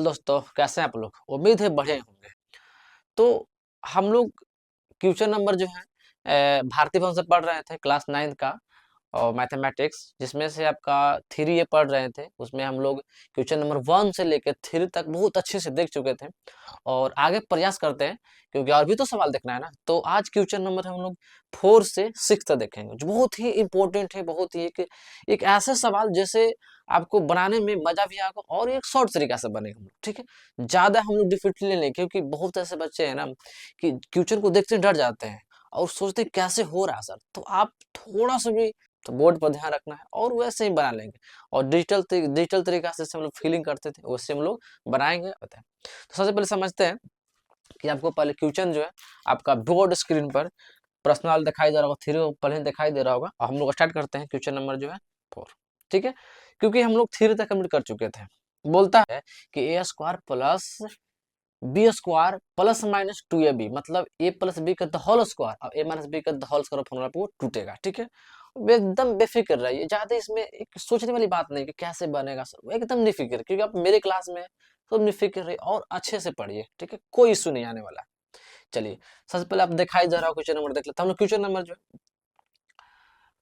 हाल दोस्तों, कैसे हैं आप लोग? उम्मीद है बढ़िया होंगे। तो हम लोग क्वेश्चन नंबर जो है भारतीय भवन से पढ़ रहे थे क्लास 9 का और मैथमेटिक्स, जिसमें से आपका थ्री ये पढ़ रहे थे। उसमें हम लोग क्वेश्चन नंबर 1 से लेकर 3 तक बहुत अच्छे से देख चुके थे और आगे प्रयास करते हैं क्योंकि और भी तो सवाल देखना है ना। तो आज क्वेश्चन नंबर हम लोग 4 से 6 तक देखेंगे, जो बहुत ही इंपॉर्टेंट है। बहुत ही एक ऐसा सवाल जैसे आपको बनाने में मजा भी आएगा और एक शॉर्ट तरीका से बनेगा हम लोग, ठीक है। ज्यादा हम लोग डिफिकल्टली नहीं, क्योंकि बहुत ऐसे बच्चे हैं ना कि क्वेश्चन को देखते डर जाते हैं और सोचते हैं कैसे हो रहा है सर। तो आप थोड़ा सा भी तो बोर्ड पर ध्यान रखना है और वैसे ही बना लेंगे। और डिजिटल तरीका से हम लोग फीलिंग करते थे, वैसे हम लोग बनाएंगे बताएं। तो सबसे पहले समझते हैं कि आपको पहले क्वेश्चन जो है आपका बोर्ड स्क्रीन पर पर्सनल दिखाई दे रहा होगा, थ्री पहले दिखाई दे रहा होगा। और हम लोग स्टार्ट करते हैं क्वेश्चन नंबर जो है 4, ठीक है। क्योंकि हम लोग थ्री तक कंप्लीट कर चुके थे। बोलता है कि A square plus B square plus minus 2ab, मतलब ए प्लस बी का द होल स्क्वायर और ए माइनस बी का द होल स्क्वायर फॉर्मूला पे वो टूटेगा, ठीक है। एकदम बेफिक्र रहिए, ज्यादा इसमें एक सोचने वाली बात नहीं कि कैसे बनेगा सर, एकदम निफिक्र, क्योंकि आप मेरे क्लास में तो निफिक्र रहिए और अच्छे से पढ़िए, ठीक है। कोई इशू नहीं आने वाला। चलिए सबसे पहले आप दिखाई दे रहा हो क्वेश्चन नंबर देख लेते हैं हम लोग। क्वेश्चन नंबर जो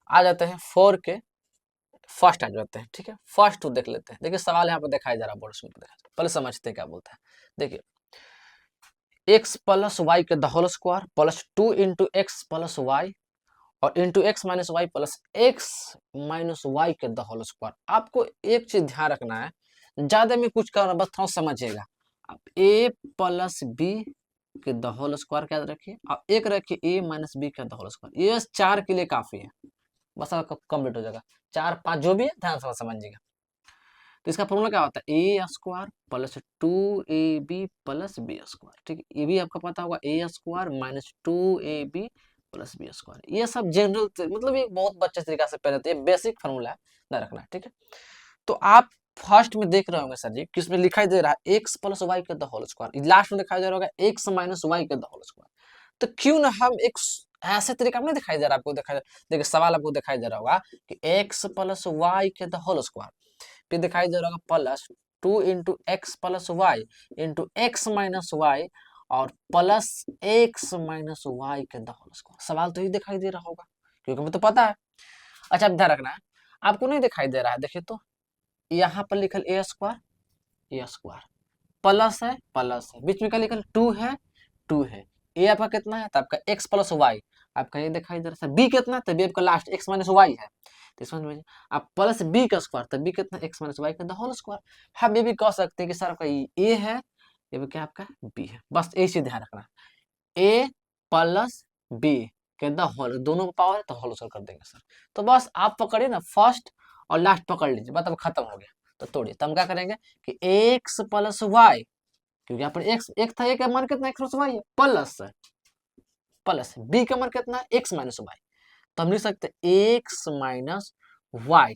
आ जाते हैं 4 के फर्स्ट आ जाते हैं, ठीक है। फर्स्ट देख लेते हैं। देखिए सवाल यहाँ पे दिखाई दे रहा है बोर्ड में, पहले समझते हैं क्या बोलता है। देखिए x प्लस वाई के the whole square plus 2 into x plus Y और into x minus Y plus x minus Y के द होल स्क्वायर। आपको एक चीज ध्यान रखना है, ज्यादा में कुछ करना, बस थोड़ा समझिएगा। आप a प्लस बी के द होल स्क्वायर क्या रखिए और एक रखिए a माइनस बी का द होल स्क्वायर। ये 4 के लिए काफी है, बस आपका कंप्लीट हो जाएगा। 4 5 जो भी है ध्यान से समझिएगा। तो इसका फॉर्मूला क्या होता है, A square plus 2ab plus B square, ठीक है। ये भी आपको पता होगा, A square minus 2ab plus B square. ये सब जनरल मतलब ये बहुत अच्छे तरीका से पहले ये बेसिक फॉर्मूला है, ना रखना, ठीक है। तो आप फर्स्ट में देख रहे होंगे सर जी किसमें लिखाई दे रहा है एक्स प्लस वाई का द होल स्क्वायर, लास्ट में दिखाई दे रहा होगा एक्स माइनस वाई का द होल स्क्वायर। तो क्यों ना हम एक ऐसे तरीका में दिखाई दे रहा है आपको, दिखाई देखिए सवाल आपको दिखाई दे रहा होगा कि एक्स प्लस वाई के द होल स्क्वायर, फिर दिखाई दे रहा होगा plus 2 into x plus y into x minus y और प्लस एक्स माइनस वाई के द होल स्क्वायर। सवाल तो ही दिखाई दे रहा होगा क्योंकि हमें तो पता है। अच्छा अब ध्यान रखना है, आपको नहीं दिखाई दे रहा है, देखिए तो यहाँ पर लिखल ए स्क्वायर प्लस है बीच में क्या लिखल 2 है। ए आपका कितना है, तो आपका एक्स प्लस वाई, आपका ये दिखाई दे रहा है। बी कितना है, तो बी आपका लास्ट एक्स माइनस वाई है। तो समझ में आप प्लस बी का स्क्वायर, तो बी कितना एक्स माइनस वाई का द होल स्क्वायर। हम ये भी कह सकते हैं कि सर आपका ए है, ये भी क्या आपका बी है। बस एक चीज ध्यान रखना, ए प्लस बी के द होल, दोनों का पावर है तो होल स्क्वायर कर देंगे सर। तो बस आप पकड़िए ना, फर्स्ट और लास्ट पकड़ लीजिए, मतलब खत्म हो गया। तो तोड़िए, तो हम क्या करेंगे कि एक्स प्लस वाई, क्योंकि यहाँ पर एक्स एक था, एक का मान कितना एक्स प्लस वाई है, प्लस बी का मान कितना है एक्स माइनस वाई। तो हम लिख सकते हैं एक्स माइनस वाई,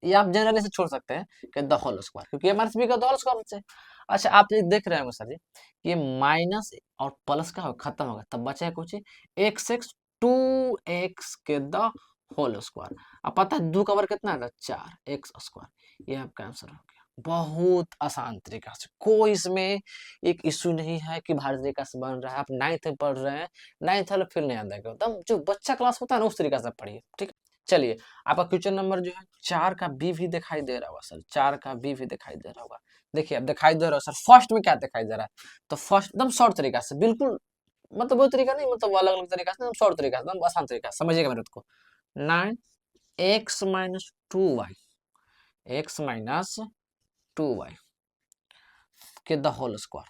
ये आप जनरली से छोड़ सकते हैं कि द होल स्क्वायर, क्योंकि ये माइनस बी का द होल स्क्वायर से। अच्छा आप ये देख रहे होंगे सर जी, ये माइनस और प्लस का खत्म होगा, तब बचा है कुछ एक्स एक्स 2x के द होल स्क्वायर। अब पता है 2 का वर्ग कितना है, 4x स्क्वायर। ये आपका आंसर हो गया। बहुत आसान तरीका से, कोई इसमें एक इश्यू नहीं है कि भारी तरीका से बन रहा है। आप 9th में पढ़ रहे हैं, 9th वाला फिर नहीं आता, एकदम जो बच्चा क्लास होता है ना उस तरीका से पढ़िए, ठीक। चलिए आपका क्वेश्चन नंबर जो है 4 का बी भी दिखाई दे रहा होगा सर, 4 का बी भी दिखाई दे रहा होगा। देखिए अब दिखाई दे रहा है सर, फर्स्ट में क्या दिखाई दे रहा है, तो फर्स्ट एकदम शॉर्ट तरीका से, बिल्कुल मतलब वो तरीका नहीं, मतलब अलग अलग तरीका से, शॉर्ट तरीका से, एकदम आसान तरीका समझिएगा मेरे को। 9 x minus 2y, x minus 2y के द होल स्क्वायर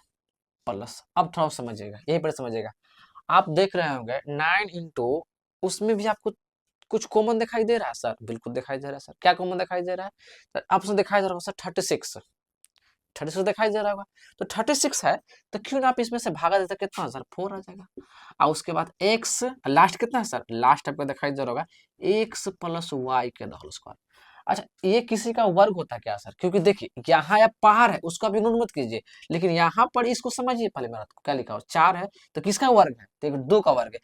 प्लस, अब थोड़ा समझिएगा, यही पर समझिएगा। आप देख रहे होंगे 9 इंटू, उसमें भी आपको कुछ कॉमन दिखाई दे रहा है सर, बिल्कुल दिखाई दे रहा है सर। क्या कॉमन दिखाई दे रहा है, आपसे दिखाई दे रहा होगा सर 36 दिखाई दे रहा होगा। तो 36 है, तो क्यों ना आप इसमें से भागा देते, कितना सर 4 आ जाएगा। और उसके बाद x लास्ट कितना है सर, लास्ट आपको दिखाई दे रहा होगा एक्स प्लस वाई के द होल स्क्वायर। अच्छा, ये किसी का वर्ग होता है क्या सर? क्योंकि देखिए यहाँ या पार है उसका भी गुण मत कीजिए, लेकिन यहाँ पर इसको समझिए पहले मेरा क्या लिखा हो, 4 है तो किसका वर्ग है? तो 2 का वर्ग है।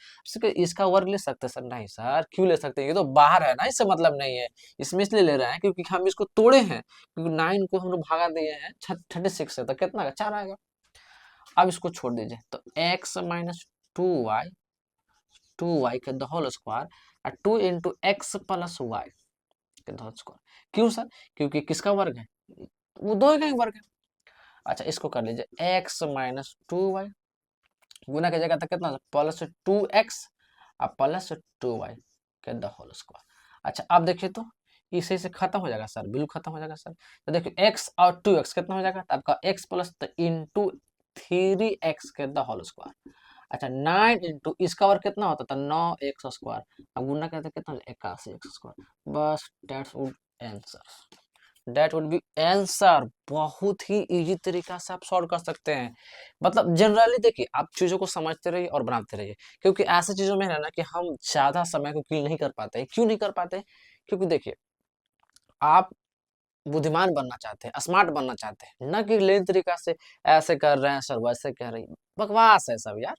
इसका वर्ग ले सकते हैं सर? नहीं सर, क्यों ले सकते हैं? ये तो बाहर है ना, इससे मतलब नहीं है। इसमें इसलिए ले रहे हैं क्योंकि हम इसको तोड़े हैं, क्योंकि 9 को हम लोग भागा दिए हैं 36 से, तो कितना आएगा? 4 आएगा। अब इसको छोड़ दीजिए, तो x माइनस 2y के द होल स्क्वायर और 2 इंटू एक्स प्लस वाई के द होल स्क्वायर। क्यों सर? क्योंकि किसका वर्ग है? वो दो का ही वर्ग है। अच्छा, इसको कर लीजिए x माइनस 2y गुना की जगह तक कितना प्लस 2x और प्लस 2y के द होल स्क्वायर। अच्छा, अब देखिए तो इसे से खत्म हो जाएगा सर, बिल्कुल खत्म हो जाएगा सर। तो देखिए x और 2x कितना हो जाएगा? तो आपका x प्लस इंटू 3x के द होल स्क्वायर। अच्छा, 9 इंटू इसका वर्ग कितना होता था? 9x square. अब गुना करते कितना? 81x square. बस दैट वुड बी आंसर। बहुत ही इजी तरीका से आप सॉल्व कर सकते हैं। मतलब जनरली देखिए, आप चीजों को समझते रहिए और बनाते रहिए, क्योंकि ऐसी चीजों में है ना कि हम ज्यादा समय को किल नहीं कर पाते हैं। क्यों नहीं कर पाते? क्योंकि देखिए, आप बुद्धिमान बनना चाहते हैं, स्मार्ट बनना चाहते हैं, न कि लेन तरीका से ऐसे कर रहे हैं सर, वैसे कह रही बकवास है सब यार।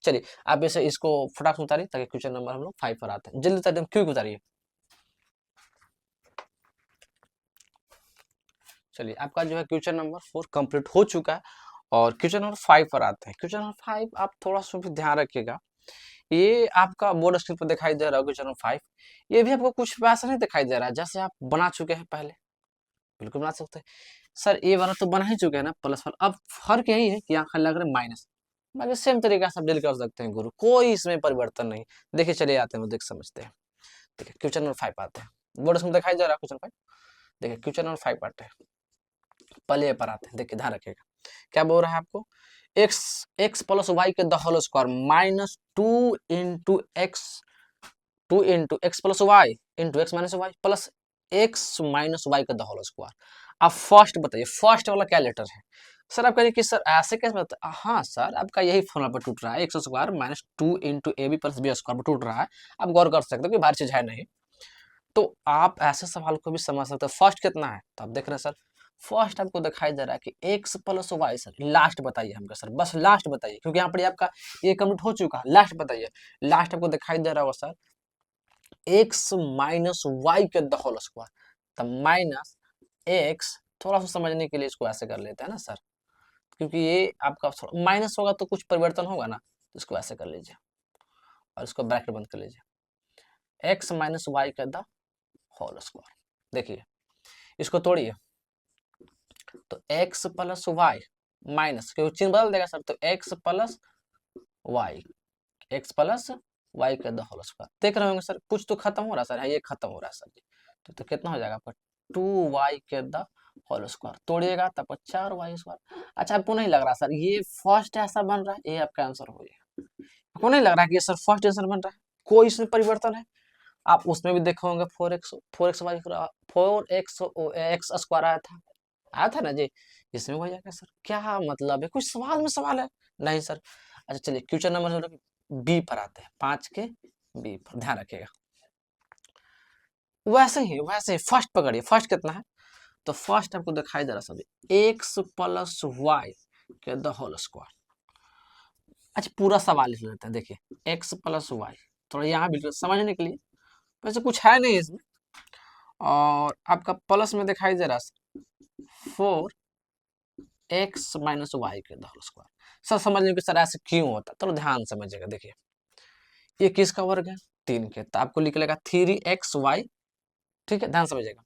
चलिए, आप इसे इसको फटाक से उतारिए ताकि क्वेश्चन नंबर हम लोग 5 पर आते हैं। जल्दी उतारिए, क्यों उतारिए। चलिए, आपका जो है क्वेश्चन नंबर 4 कंप्लीट हो चुका है और क्वेश्चन नंबर 5 पर आते हैं। क्वेश्चन नंबर 5 आप थोड़ा सा भी ध्यान रखिएगा। ये आपका बोर्ड स्क्रीन पर दिखाई दे रहा है क्वेश्चन नंबर 5। ये भी आपको कुछ वैसा नहीं दिखाई दे रहा है जैसे आप बना चुके हैं पहले। बिल्कुल बना सकते हैं सर, ये वाला तो बना ही चुके हैं ना प्लस वाला। अब फर्क यही है कि यहाँ लग रहा है माइनस, बाकी सेम तरीका से आप डील कर सकते हैं गुरु, कोई इसमें परिवर्तन नहीं। देखिए, चलिए आते हैं, वो देख समझते हैं। देखिए, क्वेश्चन नंबर 5 आते हैं। बोर्ड स्क्रीन दिखाई दे रहा है क्वेश्चन 5। देखिए, क्वेश्चन नंबर 5 आते हैं। पहले ये पर आते हैं, देखिए ध्यान रखिएगा क्या बोल रहा है आपको। एक्स एक्स प्लस वाई के the whole square minus 2 into x plus y into x minus Y plus x minus y का द होल स्क्वायर। अब फर्स्ट बताइए, फर्स्ट वाला क्या लेटर है? सर आप कहिए कि सर ऐसे कैसे बता, हाँ सर, आपका यही फॉर्मूला पर टूट रहा है, x square minus 2 into A B plus B square पर टूट रहा है। आप गौर कर सकते हो कि बाहर चीज है नहीं। तो आप ऐसे सवाल को भी समझ सकते हो। फर्स्ट कितना है? तो आप देख रहे हैं सर, फर्स्ट आपको दिखाई दे रहा है कि x plus y. Sir last बताइए हमको सर, बस लास्ट बताइए, क्योंकि यहाँ पर आपका ये कंप्लीट हो चुका है। लास्ट बताइए, लास्ट आपको दिखाई दे रहा होगा सर एक्स माइनस वाई के द होल स्क्वायर। तो माइनस एक्स, थोड़ा सा समझने के लिए इसको ऐसे कर लेते हैं ना सर, क्योंकि ये आपका माइनस होगा तो कुछ परिवर्तन होगा ना, तो इसको ऐसे कर लीजिए और इसको ब्रैकेट बंद कर लीजिए। एक्स माइनस वाई का द होल स्क्वायर। देखिए, इसको तोड़िए, तो एक्स प्लस वाई माइनस, क्योंकि चिन्ह बदल देगा सर, तो x plus y, x plus y का द होल स्क्वायर। देख रहे होंगे सर, कुछ तो खत्म हो रहा है सर। हाँ, ये खत्म हो रहा है सर जी। तो कितना हो जाएगा आपका 2y के द होल स्क्वायर। तोड़िएगा तब 4y स्क्वायर। अच्छा, आपको नहीं लग रहा सर ये फर्स्ट ऐसा बन रहा है? ये आपका आंसर हो गया। आपको नहीं लग रहा कि ये सर फर्स्ट आंसर बन रहा है? कोई इसमें परिवर्तन है? आप उसमें भी देखे होंगे 4x Y 4x x square आया था ना जी। इसमें वही आएगा सर, क्या मतलब है? कुछ सवाल में सवाल है नहीं सर। अच्छा, चलिए क्वेश्चन नंबर बी पर आते हैं, 5 के बी पर ध्यान रखिएगा। वैसे ही फर्स्ट पकड़िए, फर्स्ट कितना है? तो फर्स्ट आपको दिखाई दे रहा सर एक्स प्लस वाई के द होल स्क्वायर। अच्छा, पूरा सवाल लिख लेते हैं। देखिए, एक्स प्लस वाई, थोड़ा यहाँ बिल्कुल समझने के लिए, वैसे कुछ है नहीं इसमें। और आपका प्लस में दिखाई दे रहा है 4x माइनस वाई के द होल स्क्वायर। सर समझने की सर ऐसे क्यों होता है, तो ध्यान समझिएगा। देखिए, ये किसका वर्ग है? 3 के, तो आपको लिख लेगा 3xy। ठीक है, ध्यान समझिएगा।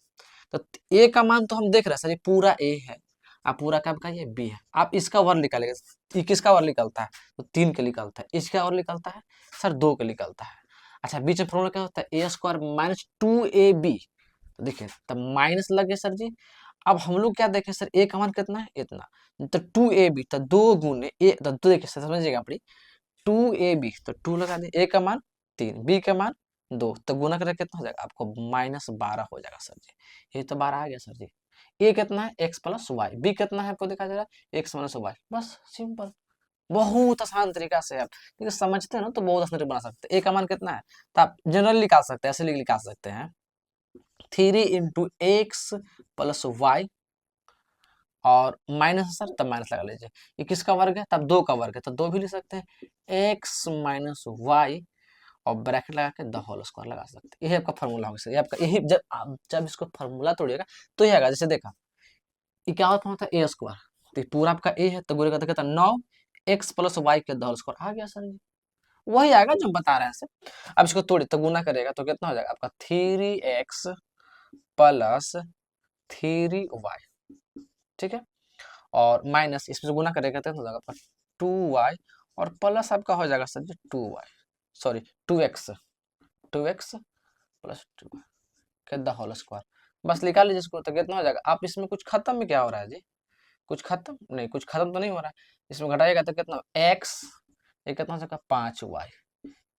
तो ए का मान तो हम देख रहे हैं सर, ये पूरा ए है, आप पूरा का आपका ये बी है। आप इसका वर्ग निकालेगा, ये किसका वर्ग निकलता है? तो 3 के निकलता है। इसका वर्ग निकलता है सर 2 के निकलता है। अच्छा, बीच में फॉर्मूला क्या होता है? A square minus 2ab। तो देखिए, तब माइनस लगे सर जी। अब हम लोग क्या देखें सर, ए का मान कितना है? इतना। तो 2ab, तो 2 गुने ए, तो देखिए सर समझिएगा अपनी, 2ab, तो 2 लगा दें, ए का मान 3, बी का मान 2, तो गुना करके कितना हो जाएगा आपको? -12 हो जाएगा सर जी। ये तो 12 आ गया सर जी। ए कितना है? X plus Y. बी कितना है आपको दिखा दे रहा है? X minus y. बस सिंपल, बहुत आसान तरीका से आप लेकिन समझते हैं ना, तो बहुत आसान तरीके बना सकते हैं। ए का मान कितना है? तो आप जनरल निकाल सकते हैं, ऐसे निकाल सकते हैं 3 इंटू एक्स प्लस वाई और माइनस है सर, तब माइनस लगा लीजिए। ये किसका वर्ग है? तब 2 का वर्ग है, तो 2 भी लिख सकते हैं। एक्स माइनस वाई और ब्रैकेट लगा के द होल स्क्वायर लगा सकते हैं। यही आपका फॉर्मूला होगा सर। ये आपका यही, जब आप जब इसको फॉर्मूला तोड़िएगा तो ये आएगा। जैसे देखा, ये क्या होता है? ए स्क्वायर, तो ये पूरा आपका ए है, तो गुणे का कहता है 9 एक्स प्लस वाई के द होल स्क्वायर। आ गया सर, ये वही आएगा जो हम बता रहे हैं सर। अब इसको तोड़िए तो गुना करेगा तो कितना हो जाएगा आपका? 3x प्लस 3y, ठीक है। और माइनस इसमें से गुना करेगा तो हो जाएगा आपका 2y और प्लस आपका हो जाएगा सर जी 2y, sorry 2x, 2x plus 2y के द होल स्क्वायर। बस निकाल लीजिए इसको तो कितना हो जाएगा। आप इसमें कुछ खत्म में क्या हो रहा है जी? कुछ खत्म नहीं, कुछ खत्म तो नहीं हो रहा है। इसमें घटाइएगा तो कितना x, ये कितना हो जाएगा 5y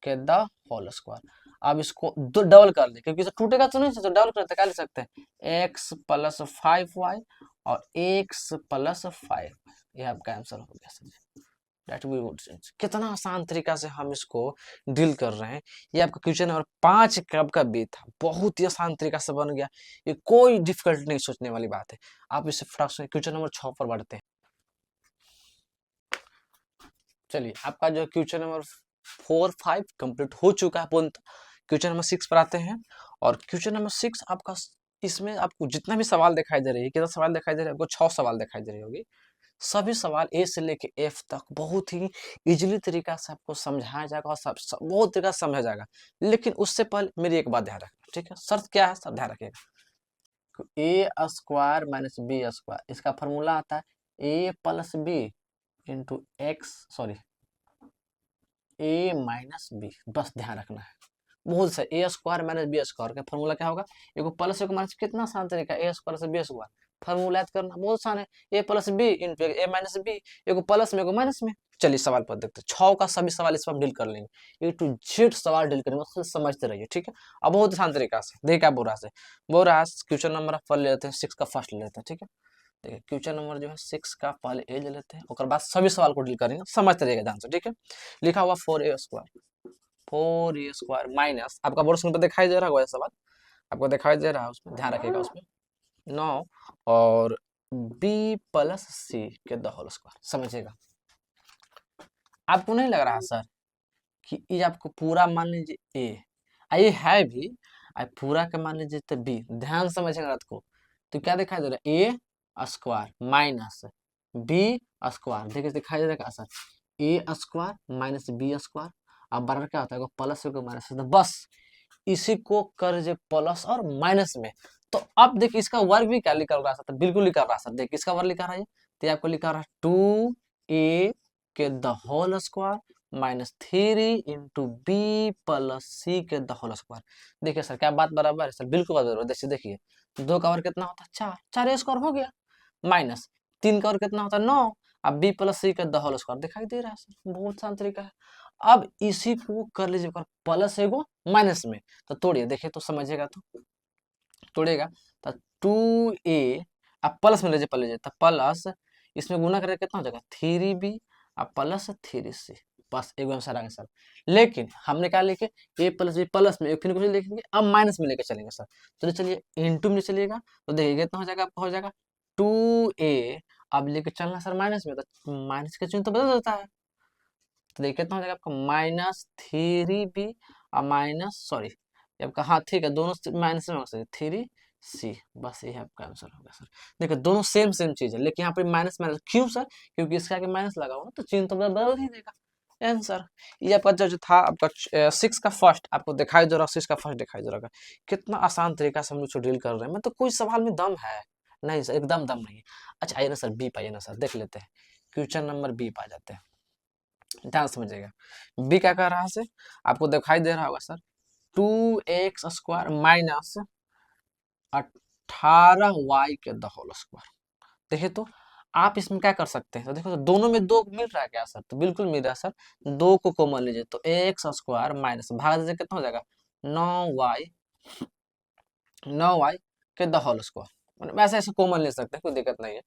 के द होल स्क्वायर। अब इसको दो डबल कर ले, क्योंकि इसे टूटेगा तो नहीं, तो डबल करते क्या लिख सकते हैं? x प्लस 5y और x प्लस 5, ये आपका आंसर हो गया sir. That we would change। कितना आसान तरीका से हम इसको डील कर रहे हैं। ये आपका क्वेश्चन नंबर 5 कब का बी था, बहुत ही आसान तरीका से बन गया। ये कोई डिफिकल्ट नहीं सोचने वाली बात है। आप इसे फटाक से क्वेश्चन नंबर 6 पर बढ़ते हैं। चलिए, आपका जो क्वेश्चन नंबर 4 5 कंप्लीट हो चुका है पूर्ण। क्वेश्चन नंबर 6 पर आते हैं। और क्वेश्चन नंबर 6 आपका, इसमें आपको जितना भी सवाल दिखाई दे रही है, कितना सवाल दिखाई दे रहा है आपको? 6 सवाल दिखाई दे रही होगी। सभी सवाल ए से लेके एफ तक बहुत ही इजीली तरीका से आपको समझाया जाएगा और बहुत तरीका से समझा जाएगा। लेकिन उससे पहले मेरी एक बात ध्यान रखना, ठीक है? शर्त क्या है सब ध्यान रखिएगा। A square minus B square, इसका फॉर्मूला आता है A plus B into X, sorry A minus B. बस ध्यान रखना है, बहुत से A square minus B square का फॉर्मूला क्या होगा? एगो प्लस एगो माइनस, कितना आसान तरीका है। ए स्क्वायर से बी स्क्वायर फॉर्मूला याद करना बहुत आसान है। A plus B into A minus B, एगो प्लस में एगो माइनस में। चलिए सवाल पर देखते हैं। 6 का सभी सवाल इस पर हम डील कर लेंगे, ए टू जेड सवाल डील करेंगे, उसको समझते रहिए, ठीक है। अब बहुत आसान तरीका से देखिए, क्या बोल रहा है बोल रहा है। क्वेश्चन नंबर पर ले लेते हैं 6 का फर्स्ट ले लेते हैं, ठीक है। देखिए क्वेश्चन नंबर जो है 6 का पहले ए ले लेते हैं, उसके बाद सभी सवाल को डील करेंगे, समझते रहिएगा ध्यान से, ठीक है। लिखा हुआ 4a square, 4a square minus, आपका बोर्ड स्क्रीन पर दिखाई दे रहा होगा सवाल, आपको दिखाई दे रहा है, उसमें ध्यान रखिएगा। उसमें 9 और b प्लस सी के द होल स्क्वायर, समझिएगा। आपको नहीं लग रहा सर कि ये आपको पूरा मान लीजिए ए, ये है भी, पूरा का मान लीजिए तो बी, ध्यान समझिएगा रात को। तो क्या दिखाई दे रहा है? A square minus B square, देखिए दिखाई दे रहा है sir, A square minus B square. अब बराबर क्या होता है? प्लस को माइनस, बस इसी को कर लीजिए प्लस और माइनस में। तो अब देखिए इसका वर्ग भी क्या लिखा रहा है? बिल्कुल लिखा रहा है सर, देखिए इसका वर्ग लिखा रहा है, तो आपको लिखा रहा है 2a के the whole square minus 3 into B plus C के द होल स्क्वायर। देखिए सर क्या बात बराबर है सर? बिल्कुल बराबर है। देखिए देखिए 2 का वर्ग कितना होता है? 4, 4 a स्क्वायर हो गया, माइनस 3 का वर्ग कितना होता है? 9। अब बी प्लस सी का द होल स्क्वायर दिखाई दे रहा है सर, बहुत आसान तरीका है। अब इसी को कर लीजिए प्लस एगो माइनस में, तो तोड़िए देखिए तो समझिएगा, तो तोड़िएगा तो 2a, अब प्लस में लीजिए, लीजिए तो प्लस, इसमें गुना करके कितना हो जाएगा? 3b अब प्लस 3c, बस एक आंसर आ गया सर। लेकिन हमने क्या लिखे? a प्लस बी प्लस में, फिर कुछ लिखेंगे, अब माइनस में लेके चलेंगे सर। तो चलिए इंटू में चलिएगा, तो देखिए कितना हो जाएगा आपका? हो जाएगा 2a, अब लेके चलना सर माइनस में, तो माइनस का चिन्ह तो बदल जाता है। तो देखिए कितना हो जाएगा आपका? माइनस 3b और माइनस, सॉरी आपका, हाँ ठीक है, दोनों माइनस में हो सकते 3c, बस ये आपका आंसर होगा सर। देखिए दोनों सेम सेम चीज है, लेकिन यहाँ पे माइनस माइनस क्यों सर? क्योंकि इसके आगे माइनस लगा हुआ, तो चिन्ह तो बदल ही देगा आंसर। ये आपका जो था आपका 6 का फर्स्ट आपको दिखाई दे रहा, 6 का फर्स्ट दिखाई दे रहा, कितना आसान तरीका से हम लोग डील कर रहे हैं। मतलब कोई सवाल में दम है नहीं सर, एकदम दम नहीं है। अच्छा आइए ना सर बी पाइए ना सर, देख लेते हैं क्वेश्चन नंबर बी पा जाते हैं, ध्यान समझिएगा। बी क्या कर रहा है सर? आपको दिखाई दे रहा होगा sir, 2x square minus 18y के द होल स्क्वायर। देखिए तो आप इसमें क्या कर सकते हैं? तो देखो तो दोनों में 2 मिल रहा है क्या सर? तो बिल्कुल मिल रहा है सर। 2 को कॉमन लीजिए तो एक्स स्क्वायर माइनस भाग दीजिए, कितना हो जाएगा? 9y, 9y के द होल स्क्वायर। मतलब ऐसे ऐसे कॉमन ले सकते हैं, कोई दिक्कत नहीं है।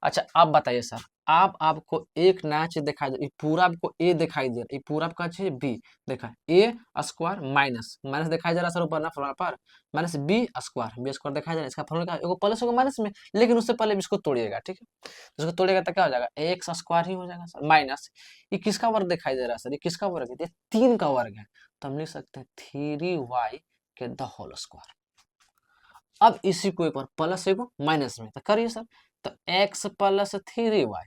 अच्छा अब बताइए सर, आपको एक नया चीज दिखाई दे, ये पूरा आपको ए दिखाई दे रहा है, ये पूरा आपका चीज बी देखा, ए स्क्वायर माइनस माइनस दिखाई दे रहा है सर ऊपर ना फॉर्मूला पर, माइनस बी स्क्वायर दिखाई दे रहा है, इसका फॉर्मूला क्या, एगो प्लस होगा माइनस में, लेकिन उससे पहले इसको तोड़िएगा, ठीक है, इसको तोड़िएगा तो क्या हो जाएगा, एक्स स्क्वायर ही हो जाएगा सर, माइनस ये किसका वर्ग दिखाई दे रहा है सर, ये किसका वर्ग है, ये 3 का वर्ग है, तो हम लिख सकते हैं 3y के द होल स्क्वायर। अब इसी को एक बार प्लस एगो माइनस में तो करिए सर, तो x प्लस 3y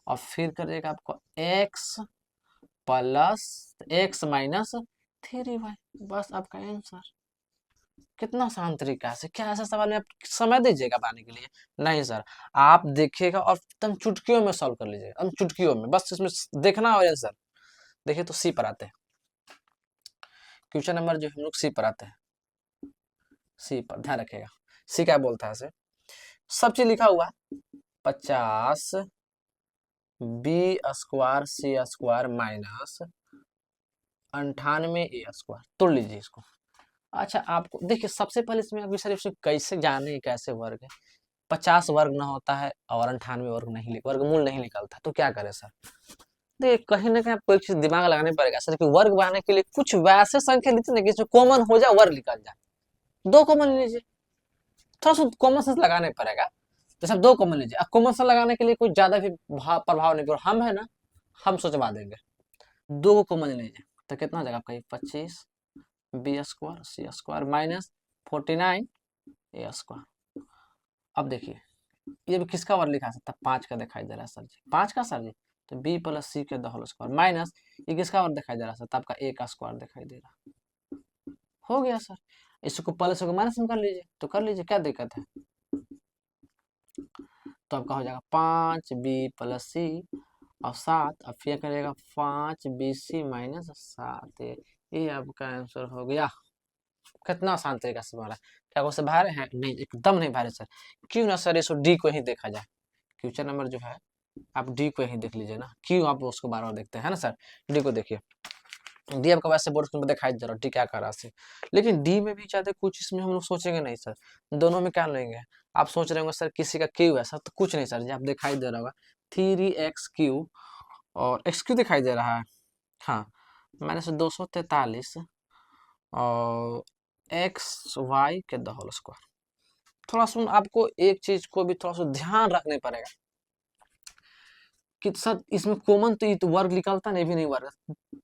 और फिर करिएगा आपको x plus x minus 3y, बस आपका आंसर। कितना आसान तरीका है, क्या ऐसा सवाल में आप समय दीजिएगा पाने के लिए, नहीं सर, आप देखिएगा और एकदम चुटकियों में सॉल्व कर लीजिएगा, एकदम चुटकियों में, बस इसमें देखना और आंसर। देखिए तो सी पर आते हैं, क्वेश्चन नंबर जो हम लोग सी पर आते हैं, सी पर ध्यान रखिएगा, सी क्या बोलता है इसे, सब चीज लिखा हुआ है, 50 बी स्क्वायर सी स्क्वायर माइनस 98 ए स्क्वायर, तोड़ लीजिए इसको। अच्छा आपको देखिए सबसे पहले इसमें अभी सर इसमें कैसे जाने कैसे वर्ग है, 50 वर्ग ना होता है और 98 वर्ग नहीं, वर्गमूल नहीं निकलता, तो क्या करें सर, देखिए कहीं ना कहीं आपको एक चीज दिमाग लगाने पड़ेगा सर, कि वर्ग बनाने के लिए कुछ वैसे संख्या लीजिए ना कि जो कॉमन हो जाए, वर्ग निकल जाए, 2 कॉमन लीजिए, थोड़ा सा कॉमन सेंस लगाने पड़ेगा, जैसे आप 2 कॉमन लीजिए, अब कॉमन सेंस लगाने के लिए कुछ ज्यादा भी प्रभाव नहीं पड़ेगा, हम है ना, हम सोचवा देंगे, 2 को कॉमन लीजिए तो कितना हो जाएगा आपका, 25 बी स्क्वायर सी स्क्वायर माइनस 49 ए स्क्वायर। अब देखिए ये भी किसका वर्ग लिखा सकता है, 5 का दिखाई दे रहा है सर जी, 5 का सर जी, तो बी प्लस सी के द होल स्क्वायर माइनस ये किसका वर्ग दिखाई दे रहा है सर, तो आपका ए का स्क्वायर दिखाई दे रहा, हो गया सर, इसको प्लस को माइनस में कर लीजिए, तो कर लीजिए क्या दिक्कत है, तो आपका हो जाएगा 5 बी प्लस सी और 7, अब फिर करिएगा 5 बी सी माइनस 7, ये आपका आंसर हो गया। कितना आसान तरीका से बना, क्या क्वेश्चन भारे हैं, नहीं एकदम नहीं भारे सर, क्यों ना सर इसको डी को ही देखा जाए, क्वेश्चन नंबर जो है आप डी को ही देख लीजिए ना, क्यों आप उसको बार बार देखते हैं ना सर, डी को देखिए, डी आपका वैसे बोर्ड स्क्रीन पर दिखाई दे रहा डी क्या कर रहा है, लेकिन डी में भी चाहते कुछ इसमें हम लोग सोचेंगे नहीं सर, दोनों में क्या लेंगे, आप सोच रहे होंगे सर किसी का क्यू है सर, तो कुछ नहीं सर जी, आप दिखाई दे रहा होगा 3x³ और एक्स क्यू दिखाई दे रहा है, हाँ माइनस 243 और एक्स वाई के द होल स्क्वायर। थोड़ा सा आपको एक चीज को भी थोड़ा सा ध्यान रखने पड़ेगा कि सर इसमें कॉमन तो ये तो वर्ग निकलता नहीं, भी नहीं वर्ग,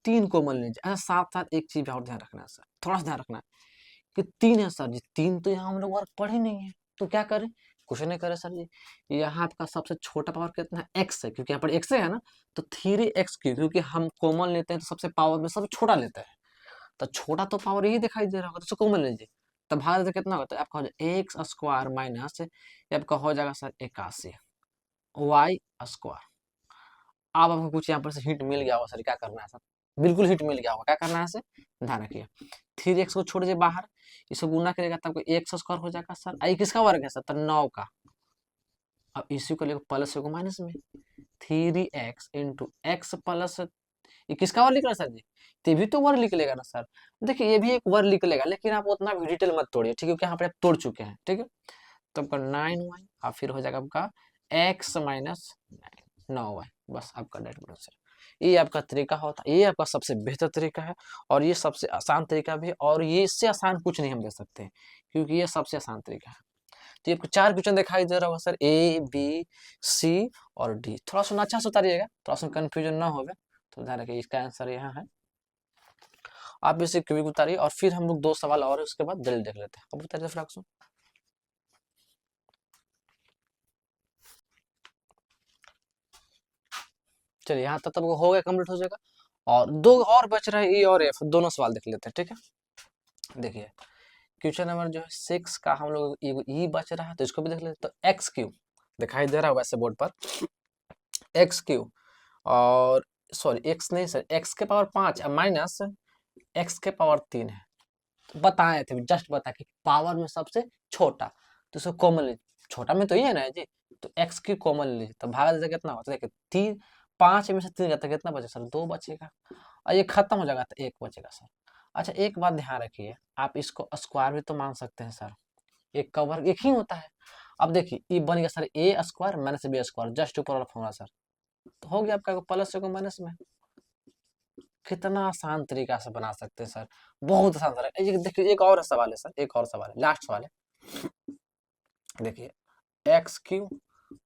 3 कॉमन लीजिए, ऐसा साथ साथ एक चीज और ध्यान रखना है सर, थोड़ा सा ध्यान रखना है कि 3 है सर जी, 3 तो यहाँ हम लोग वर्ग पढ़े नहीं है, तो क्या करें, कुछ नहीं करे सर जी, यहाँ आपका सबसे छोटा पावर कितना है, x है, क्योंकि यहाँ पर x है ना, तो 3x³ क्योंकि हम कॉमन लेते हैं तो सबसे पावर में सबसे छोटा लेते हैं, तो छोटा तो पावर यही दिखाई दे रहा होगा, तो कॉमन लीजिए, तो भाग से कितना होता है आपका, हो जाएगा एक्स स्क्वायर माइनस ये आपका हो जाएगा सर 81 वाई स्क्वायर। अब आपको कुछ यहाँ पर से हिंट मिल गया होगा सर, क्या करना है सर, बिल्कुल हिंट मिल गया होगा, क्या करना है सर, ध्यान रखिए 3x को छोड़ दीजिए बाहर, इसको गुना करेगा तब आपको एक्स स्क्वायर हो जाएगा सर, आई किसका वर्ग है सर, तो 9 का, अब इसी को लेकर प्लस को माइनस में 3x इंटू एक्स प्लस, ये किसका वर्ग निकला सर जी, तो ये भी तो वर्ग निकलेगा ना सर, देखिए ये भी एक वर्ग निकलेगा, लेकिन आप उतना भी डिटेल मत तोड़िए, ठीक है, क्योंकि यहाँ पे आप तोड़ चुके हैं, ठीक है, तो आपका 9y और फिर हो जाएगा आपका x माइनस 9y, बस आपका डेट आंसर। ये आपका तरीका होता है, ये आपका सबसे बेहतर तरीका है और ये सबसे आसान तरीका भी है, और ये इससे आसान कुछ नहीं हम दे सकते हैं, क्योंकि ये सबसे आसान तरीका है। तो ये आपको 4 क्वेश्चन दिखाई दे रहा होगा सर, ए बी सी और डी, थोड़ा सा अच्छा से उतारिएगा, थोड़ा सा कंफ्यूजन ना हो, तो ध्यान रखिए इसका आंसर यहाँ है, आप इसे क्विक उतारिए और फिर हम लोग 2 सवाल और उसके बाद जल्दी देख लेते हैं, अब उतारिए फ्रैक्स। चलिए यहाँ तक तो हो गया, कंप्लीट हो जाएगा, और 2 और बच रहा है, ई और एफ, दोनों सवाल देख लेते हैं, ठीक है, देखिए क्वेश्चन नंबर जो है 6 का हम लोग ई बच रहा है, तो इसको भी देख लेते हैं, तो x³ दिखाई दे रहा है वैसे बोर्ड पर, x³ और सॉरी x नहीं सर, x के पावर 5 माइनस x के पावर 3 है, तो बताए थे जस्ट बता कि पावर में सबसे छोटा, तो इसको कॉमन लीजिए, छोटा में तो ये है ना जी, तो x की कॉमन लीजिए, तो भागा देते कितना होता है, देखिए 3 5 में से 3 जाता है, कितना बचेगा सर, 2 बचेगा, और ये खत्म हो जाएगा तो 1 बचेगा सर। अच्छा एक बात ध्यान रखिए, आप इसको स्क्वायर भी तो मान सकते हैं सर, एक का वर्ग एक ही होता है, अब देखिए ये बन गया sir A square minus B square, just ऊपर वाला फॉर्मूला सर, तो हो गया आपका प्लस को माइनस में। कितना आसान तरीका से बना सकते हैं सर, बहुत आसान सर। ये देखिए एक और सवाल है सर, एक और सवाल है, लास्ट सवाल है। देखिए x Q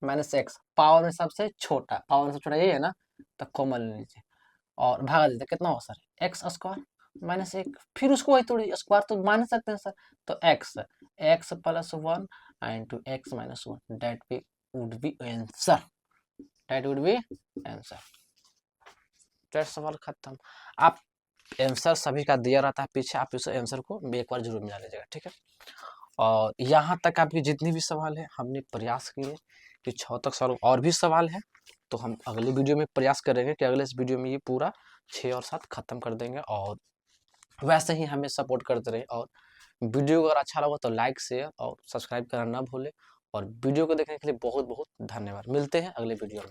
minus x power में सबसे छोटा, पावर में सबसे छोटा यही है ना, तो कॉमन ले लीजिए और भागा दीजिए, कितना हो सर एक्स स्क्वायर माइनस एक, फिर उसको वही थोड़ी स्क्वायर तो मान सकते हैं सर, तो x x plus one into x minus one, that would be answer, that would be answer. सवाल खत्म। आप आंसर सभी का दिया रहता है पीछे, आप इस आंसर को एक बार जरूर मिला लीजिएगा, ठीक है। और यहाँ तक आपकी जितनी भी सवाल है हमने प्रयास किए कि 6 तक सवाल, और भी सवाल है तो हम अगले वीडियो में प्रयास करेंगे कि अगले इस वीडियो में ये पूरा 6 और 7 खत्म कर देंगे। और वैसे ही हमें सपोर्ट करते रहे, और वीडियो अगर अच्छा लगा तो लाइक शेयर और सब्सक्राइब करना ना भूलें। और वीडियो को देखने के लिए बहुत बहुत धन्यवाद। मिलते हैं अगले वीडियो में।